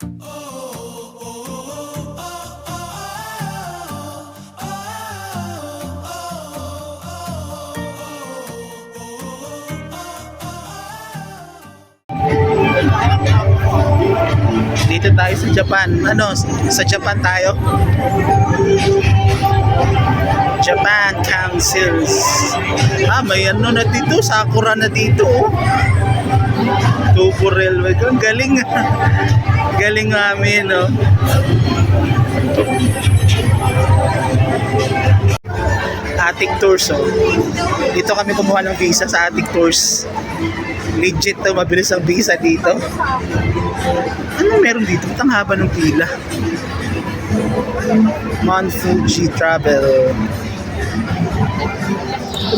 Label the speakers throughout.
Speaker 1: Dito tayo sa Japan. Ano? Sa Japan tayo? Japan Councils. May ano na dito. Sakura na dito. Tobu Railway. Ang galing. Galing namin, no? Attic Tours, oh. Dito kami kumuha ng visa sa Attic Tours. Legit to, mabilis ang visa dito. Ano meron dito? Ba't ang haba ng pila? Mount Fuji Travel.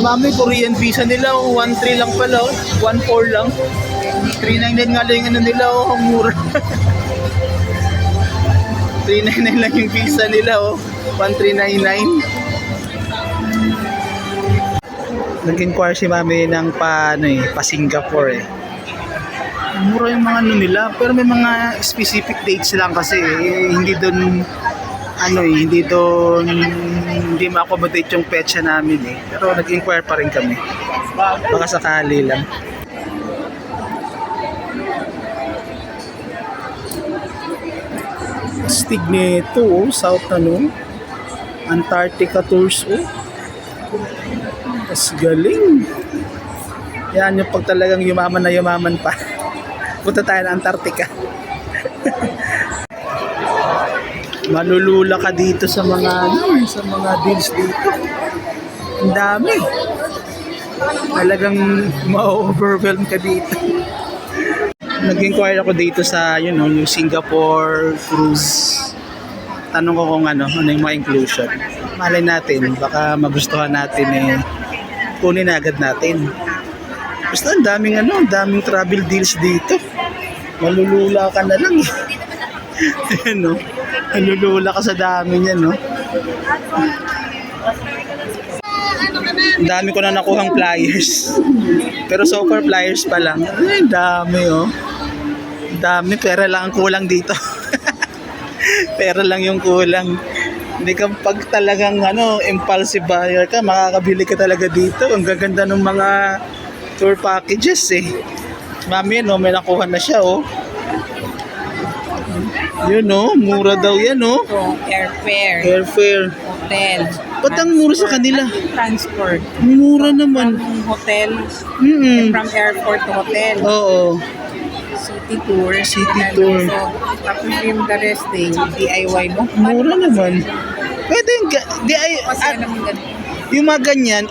Speaker 1: Mami, Korean visa nila, 1.3 lang pala, 1.4 lang. 399 nga lang yung ano nila, ang mura. 399 lang yung visa nila, 1399. Nag-inquire si Mami ng pa Singapore eh. Mura yung mga ano nila, pero may mga specific dates lang kasi hindi doon hindi ma-accommodate yung petsa namin eh. Pero nag-inquire pa rin kami. Baka sakali lang. Stig nito, South Antarctica Tours, Mas galing. Yan yung pag talagang yumaman na yumaman pa. Punta tayo ng Antarctica. Malulula ka dito sa mga deals dito. Ang dami. Talagang ma-overwhelm ka dito. Nag-inquire ako dito sa yung Singapore cruise. Tanong ko kung ano yung mga inclusion. Malay natin, baka magustuhan natin kunin agad natin. Basta ang daming travel deals dito. Malulula ka na lang. Malulula ka sa dami niya, Ang dami ko na nakuhang flyers. Pero so far flyers pa lang. Ang dami, Ang dami, pera lang ang kulang dito. Pera lang yung kulang. Hindi ka pag talagang impulsive buyer ka, makakabili ka talaga dito. Ang gaganda ng mga tour packages Mami, may nakuha na siya, Yun, mura daw yan,
Speaker 2: Airfare, hotel.
Speaker 1: Ba't ang mura sa kanila?
Speaker 2: Transport.
Speaker 1: Mura naman.
Speaker 2: From hotel, from airport to hotel.
Speaker 1: Oo.
Speaker 2: City tour.
Speaker 1: Tour.
Speaker 2: So, tapos yung the rest day, DIY mo.
Speaker 1: Mura naman. Pwede yung yung mga ganyan,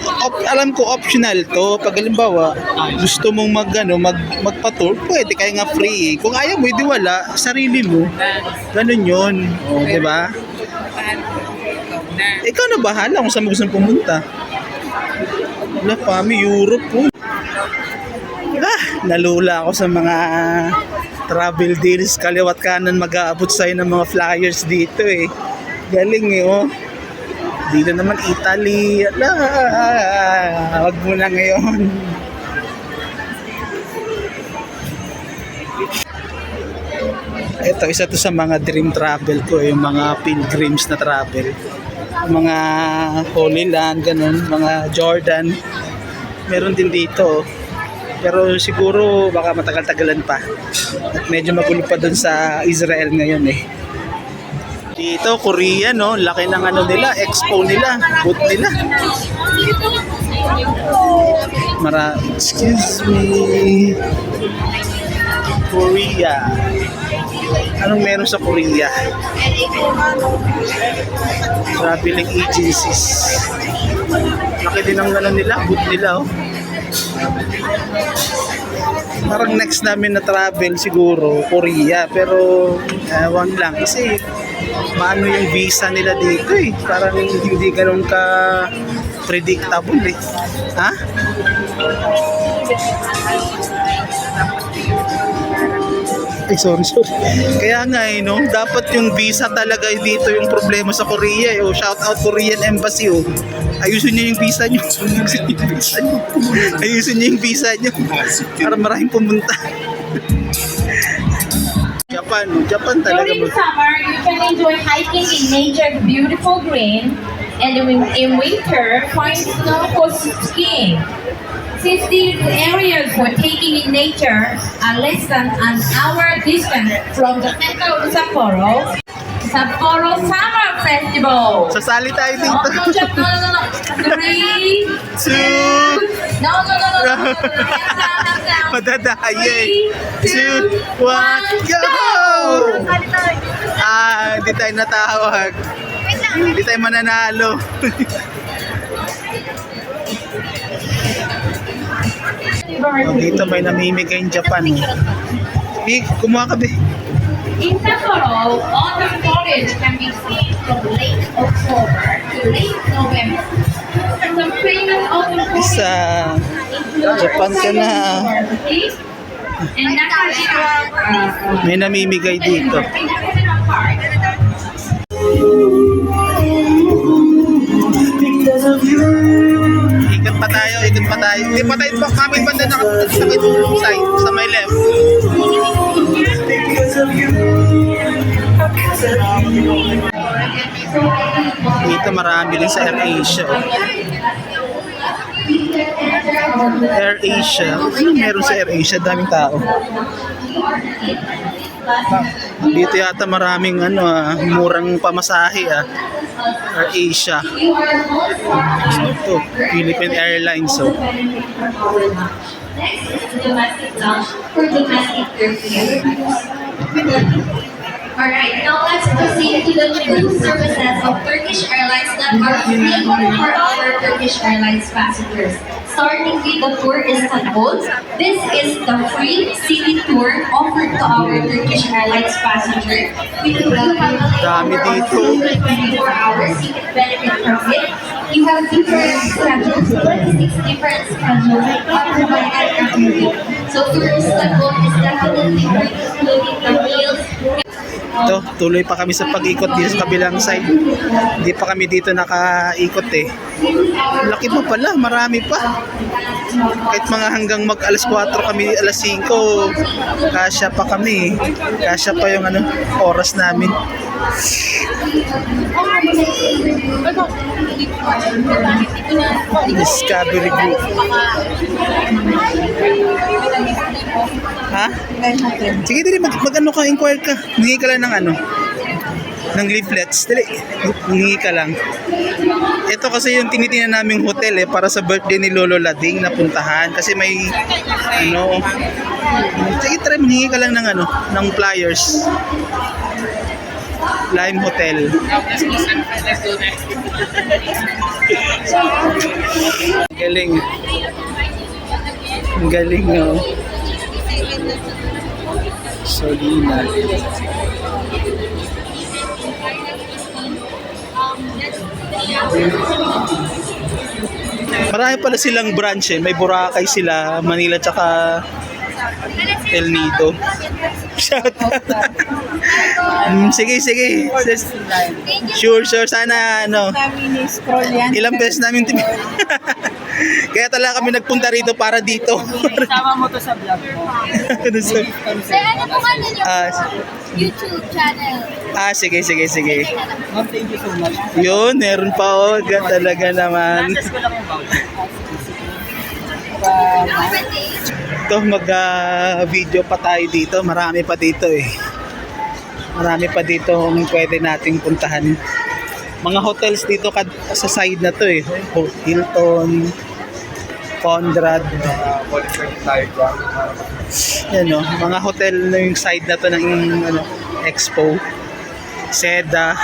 Speaker 1: alam ko optional to. Pag halimbawa, gusto mong magpa-tour, pwede, kaya nga free. Kung ayaw mo, hindi wala, sarili mo. Ganun yun. Di ba? Ikaw na bahala kung saan mo gusto pumunta. Wala, Pami, Europe po. Nalula ako sa mga travel deals. Kaliwat kanan mag-aabot sa'yo ng mga flyers dito Galing Dito naman Italy. Wag mo na ngayon. Ito, isa to sa mga dream travel ko, yung mga pilgrims na travel. Mga Holy Land, ganun, mga Jordan. Meron din dito. Pero siguro baka matagal-tagalan pa. At medyo magulo pa dun sa Israel ngayon Dito, Korea, laki ng nila, expo nila, booth nila. Excuse me. Korea. Anong meron sa Korea? Traveling agencies. Laki din ng nila, booth nila, Parang next namin na travel siguro, Korea. Pero, ewan lang. Kasi, maano yung visa nila dito Parang hindi ganun ka predictable Ha? Sorry. Kaya nga dapat yung visa talaga dito yung problema sa Korea shout out Korean Embassy Ayusin niyo yung visa niyo. Ayusin niyo yung visa niyo para maraming pumunta. Japan. Japan talaga.
Speaker 3: During summer, you can enjoy hiking in nature's beautiful green, and in winter, find snow for skiing. Since these areas for taking in nature are less than an hour distance from the center of Sapporo, Sapporo Summer Festival.
Speaker 1: Sasali tayo
Speaker 3: No,
Speaker 1: dito.
Speaker 3: no, Jack, no, no, no. 3,
Speaker 1: 2,
Speaker 3: no, no, no, no, no. Hands down.
Speaker 1: madadaye. 2, 1, go! Hindi tayo natawag. Hindi tayo mananalo. Dito may namimigay yung Japan. Big, kumuha ka, be.
Speaker 3: In Sapporo, autumn foliage can be seen from late October to late November. Some famous autumn foliage
Speaker 1: Isa. Japan ka na.
Speaker 3: and Nakajima
Speaker 1: May namimigay dito.
Speaker 3: Park.
Speaker 1: Ikot pa tayo, ikot pa tayo. Hindi pa tayo, kami banda nakapunta sa may side, sa may left. Dito marami rin sa AirAsia. AirAsia. Ano meron sa AirAsia? Daming tao. Dito yata maraming murang pamasahe AirAsia. Ito, Philippine Airlines. So.
Speaker 3: Next is domestic lounge for domestic Turkish. Alright, now let's proceed to the cruise services of Turkish Airlines that are free for our Turkish Airlines passengers. Starting with the tour Istanbul, this is the free city tour offered to our Turkish Airlines passengers. We do have a
Speaker 1: Dami dito.
Speaker 3: 24 hours, you can benefit from it. You have different schedules, 26 different schedules provided every week. So tour Istanbul is definitely free, including the meals.
Speaker 1: Ito, tuloy pa kami sa pag-ikot dito sa kabilang side. Hindi pa kami dito nakaikot eh. Laki pa pala, marami pa. Kahit mga hanggang mag alas 4 kami, alas 5, kasya pa kami. Kasya pa yung oras namin. Discovery Group. Ha? Sige, dali, mag-ano ka, inquire ka. Hingi ka lang ng leaflets. Dali, hingi ka lang. Ito kasi yung tinitingnan naming hotel para sa birthday ni Lolo Lading na puntahan. Kasi may, sige, try, hingi ka lang ng flyers. Lime Hotel. Galing. Galing, no? Solina. Marami pala silang branch eh. May Boracay sila, Manila tsaka El Nido. Shout out. Sige. Sure. Sana
Speaker 2: Scroll yan.
Speaker 1: ilang beses namin kaya talaga kami nagpunta rito para dito.
Speaker 2: Sama mo to sa vlog mo.
Speaker 3: Sir, ano po ano niyo YouTube channel?
Speaker 1: Sige.
Speaker 2: Ma'am, thank you so much.
Speaker 1: Yun, meron pa talaga naman.
Speaker 2: Process ko lang yung voucher.
Speaker 1: Ito, mag-video pa tayo dito. Marami pa dito eh. Marami pa dito kung pwede nating puntahan. Mga hotels dito sa side na to eh. Hilton, Conrad. Yan o, mga hotel na yung side na to ng Expo. Seda.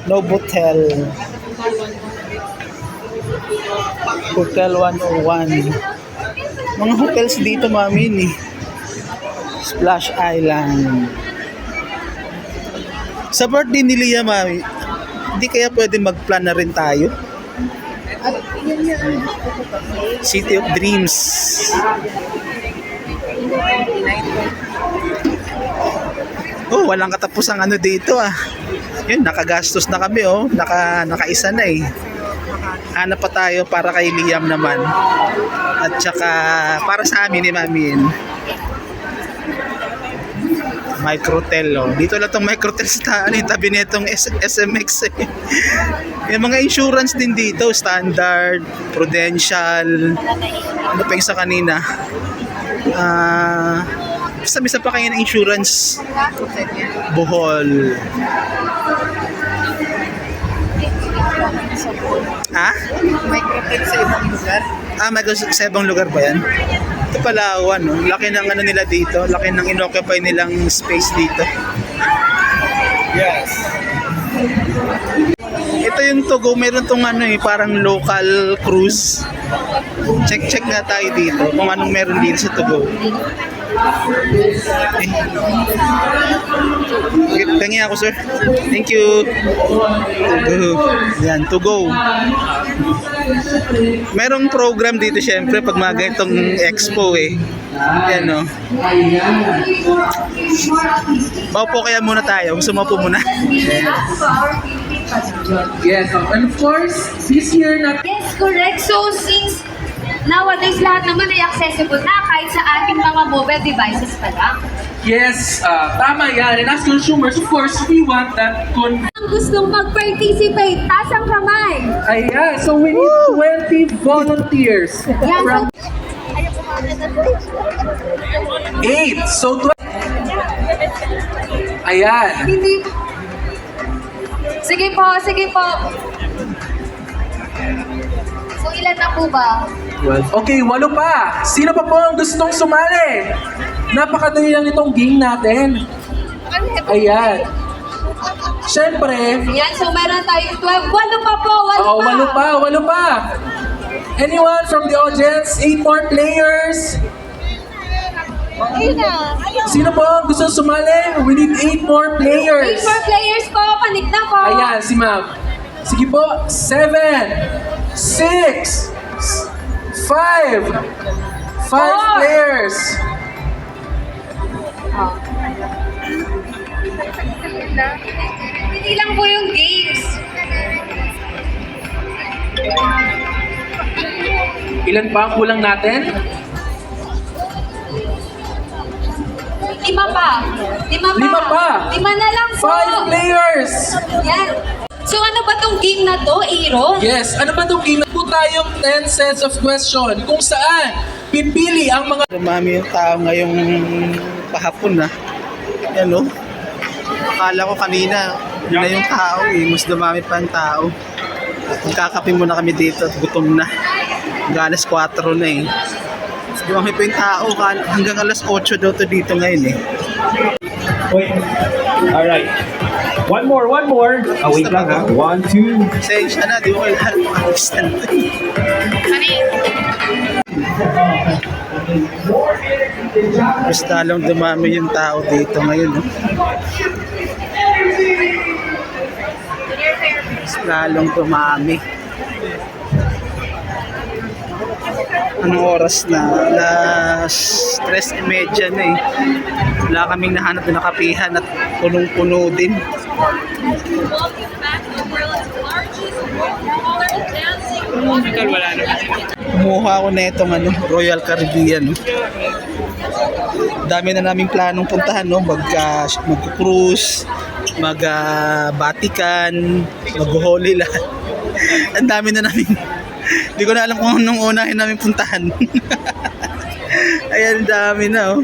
Speaker 1: Novotel. Hotel 101. Mga hotels dito mamin eh. Splash Island. Sa birthday ni Lia, mami, hindi kaya pwede mag-plan na rin tayo? City of Dreams. Oh, walang katapusang dito ah. Yun, nakagastos na kami oh. Nakaisa na eh. hanap pa tayo para kay Liam naman. At saka para sa amin ni Mamin. Microtel, oh. Dito lang tong Microtel sa tabi nitong SMX eh. Yung mga insurance din dito, Standard, Prudential, ano pa yung sa kanina. Isa pa kayo ng insurance. Bohol. Ha?
Speaker 2: Microtel sa ibang lugar.
Speaker 1: May sa ibang lugar ba yan? Ito Palawan, no? Laki ng ano nila dito, laki ng inoccupy nilang space dito.
Speaker 2: Yes.
Speaker 1: Ito yung Togo, meron tong ano parang local cruise. Check nga tayo dito kung anong meron dito sa Togo. Tingin ako, sir. Thank you. Togo. Yan, Togo. Merong program dito syempre pag mga ganitong expo eh. Yan, no. Maupo kaya muna tayo. Gusto mo po muna?
Speaker 4: Yes, and of course, this year na
Speaker 5: Yes, correct. So, since nowadays lahat naman ay accessible na kahit sa ating mga mobile devices pa lang.
Speaker 4: yes, tama yan. And as consumers, of course, we want that
Speaker 5: Ang gustong mag-participate, taas ang kamay.
Speaker 4: Ayan, so we need 20 volunteers.
Speaker 5: Yan,
Speaker 4: From 8, so Ayan.
Speaker 5: hindi. Sige po, sige po. So, ilan na po ba?
Speaker 4: Okay, 8 pa. Sino pa po ang gustong sumali? Napakadali lang itong game natin. Ayan. Siyempre,
Speaker 5: Yan, so meron tayong 12. Walo pa po, walo pa.
Speaker 4: 8 pa. Anyone from the audience? 8 more players. Sino po ang gustong sumali? We need 8 more
Speaker 5: 8
Speaker 4: players.
Speaker 5: more players po, panik na po.
Speaker 4: Ayan, si ma'am. Sige po, 7, 6, 5 players.
Speaker 5: Hindi lang po yung games.
Speaker 4: Ilan pa ang kulang natin?
Speaker 5: 5 pa. 5
Speaker 4: 5 pa.
Speaker 5: 5 na lang po.
Speaker 4: 5 players.
Speaker 5: Yan. So ano ba tong game na to, Aaron?
Speaker 4: Yes, ano ba itong game? Po tayong 10 sets of question kung saan pipili ang mga
Speaker 1: Dumami yung tao ngayong pahapon na. Yan, no? Akala ko kanina, yun na yung tao eh. Mas dumami pa ang tao. Magkakape muna kami dito at gutom na. Hanggang alas 4 na eh. Mas dumami pa yung tao. Hanggang alas 8 daw to dito ngayon eh.
Speaker 6: Wait. All right. One more. Wait lang ha. 1, 2.
Speaker 1: Pasensya na, di ko kailangan makakistan. Mas talong dumami yung tao dito ngayon. No? Mas lalong dumami. Anong oras na? Alas 3:30 na eh. Wala kaming nahanap na nakapihan at punong-puno din. Kumuha ako na itong Royal Caribbean. Dami na naming planong puntahan, no? Mag-cruise, Vatican, mag-Holy Land. Ang dami na namin. Hindi ko na alam kung anong unahin namin puntahan. Ayan, dami na, oh.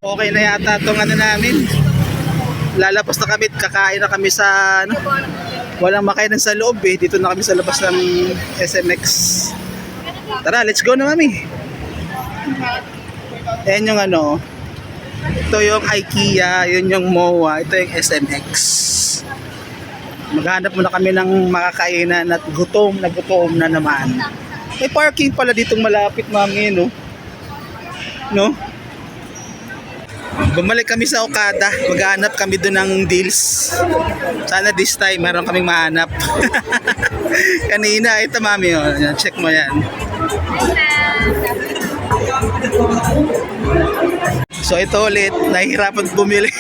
Speaker 1: Okay na yata itong namin. Lalabas na kami, kakain na kami sa walang makainan sa loob eh. Dito na kami sa labas ng SMX. Tara, let's go na, mami. Ayan yung ito yung IKEA, yun yung MOA, ito yung SMX. Maghanap muna kami ng makakainan at gutom na naman. May parking pala ditong malapit, mami, no? No? Bumalik kami sa Okada. Maghanap kami doon ng deals. Sana this time meron kaming mahanap. Kanina, ito mami, oh. Yan, check mo yan. So ito ulit, nahihirapan bumili.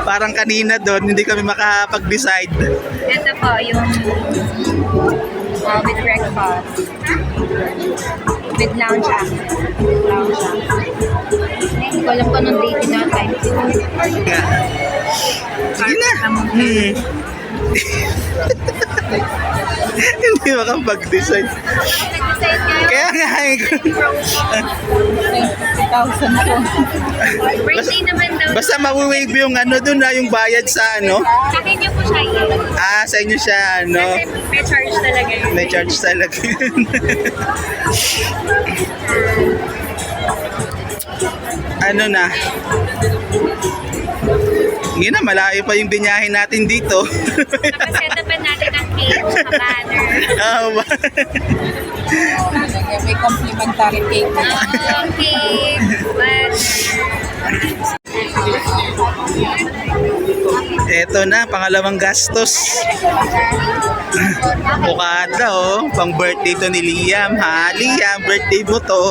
Speaker 1: Parang kanina doon, hindi kami makapag-decide.
Speaker 5: Ito po, yung with breakfast. With lounge act. Hindi ko alam kung anong date na time.
Speaker 1: Sige na. Hindi makapag-decide.
Speaker 5: Nag-decide nga
Speaker 1: Kaya nga,
Speaker 5: birthday naman daw.
Speaker 1: basta mawi-wave yung ano doon na yung bayad sa ano.
Speaker 5: Sa akin niyo po siya yun.
Speaker 1: Ah, sa inyo siya, ano.
Speaker 5: Kasi may charge talaga yun.
Speaker 1: May charge talaga yun. Ano na? Hindi na, malayo pa yung binyahin natin dito.
Speaker 5: Nakasetapan natin ang cake sa banner.
Speaker 1: Ah,
Speaker 2: May complimentary cake.
Speaker 5: Okay, banner.
Speaker 1: Eto na, pangalawang gastos. Okada, oh. Pang birthday to ni Liam, ha? Liam, birthday mo to.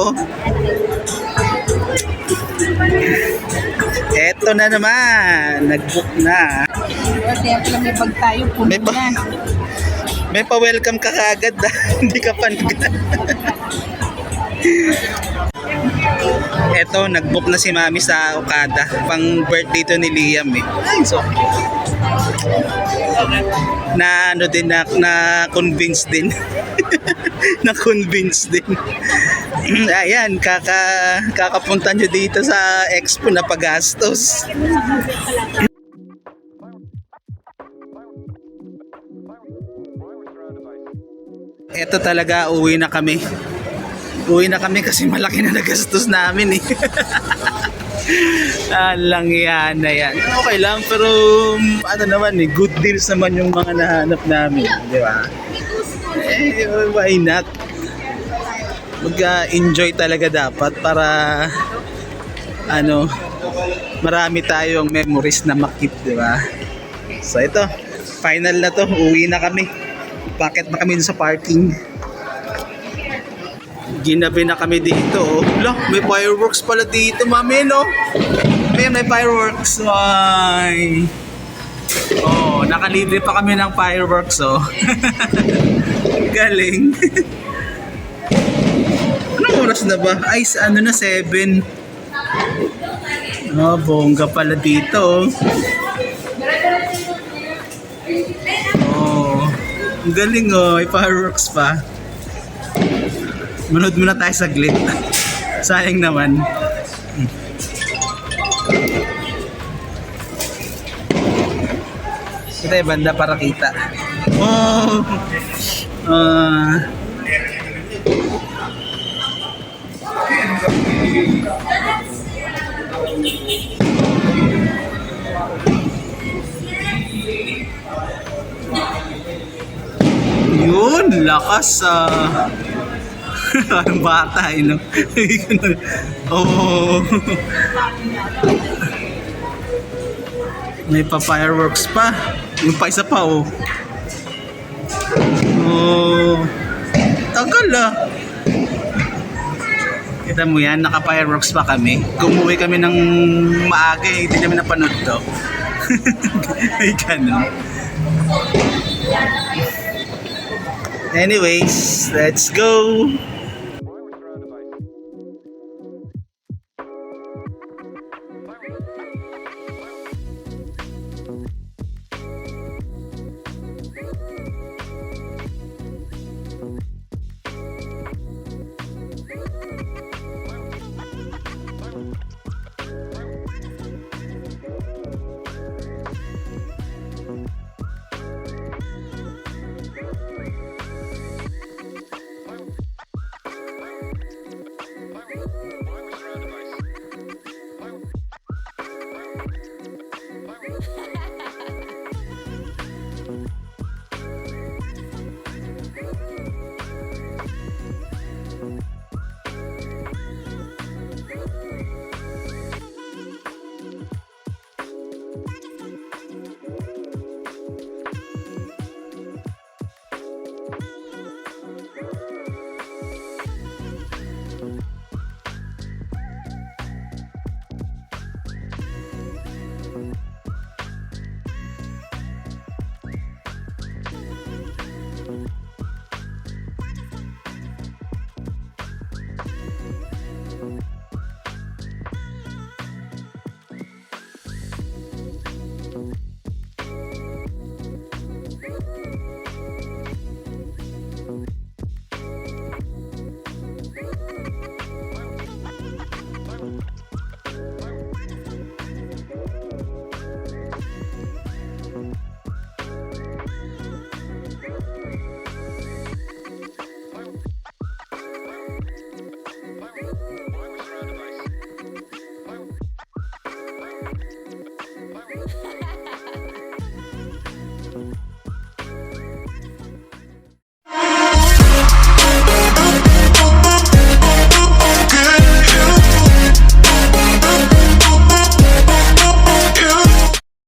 Speaker 1: Eto na naman, nag-book na.
Speaker 2: Kaya pala may bag tayo, puno
Speaker 1: May pa-
Speaker 2: na.
Speaker 1: May pa-welcome ka kagad, ha? Hindi ka panagad. Eto, nag-book na si Mami sa Okada. Pang birthday to ni Liam, eh. So, na ano din, na-convince din. Na-convince din. Ayan, kakapunta nyo dito sa expo na pagastos. Eto talaga, uwi na kami. Uwi na kami kasi malaki na nagastos namin eh. Lang yan na yan. Okay lang, pero ano naman eh, good deals naman yung mga nahanap namin. Di ba? Eh, why not? Mag-enjoy talaga dapat para ano, marami tayong memories na makip, di ba? So ito, final na to. Uwi na kami. Bakit na kami sa parking? Ginabi na kami dito, oh. Look, may fireworks pala dito, mami, no? May fireworks. Ay. Oh, nakalibre pa kami ng fireworks, oh. Galing. Anong oras na ba? Ay, ano na, 7. Oh, bongga pala dito, oh. Oh, ang galing, oh. May fireworks pa. Manood muna tayo saglit. Sayang naman. Ito yung banda para kita. Oh! Yun! Lakas parang bata, eh, no? Oh. May pa fireworks pa. Yung pa isa pa, oh. Oh. Tagal, ah. Kita mo yan, naka-fireworks pa kami. Gumuwi kami ng maaga, eh. Hindi namin napanood to. Ay, ganun. Anyways, let's go.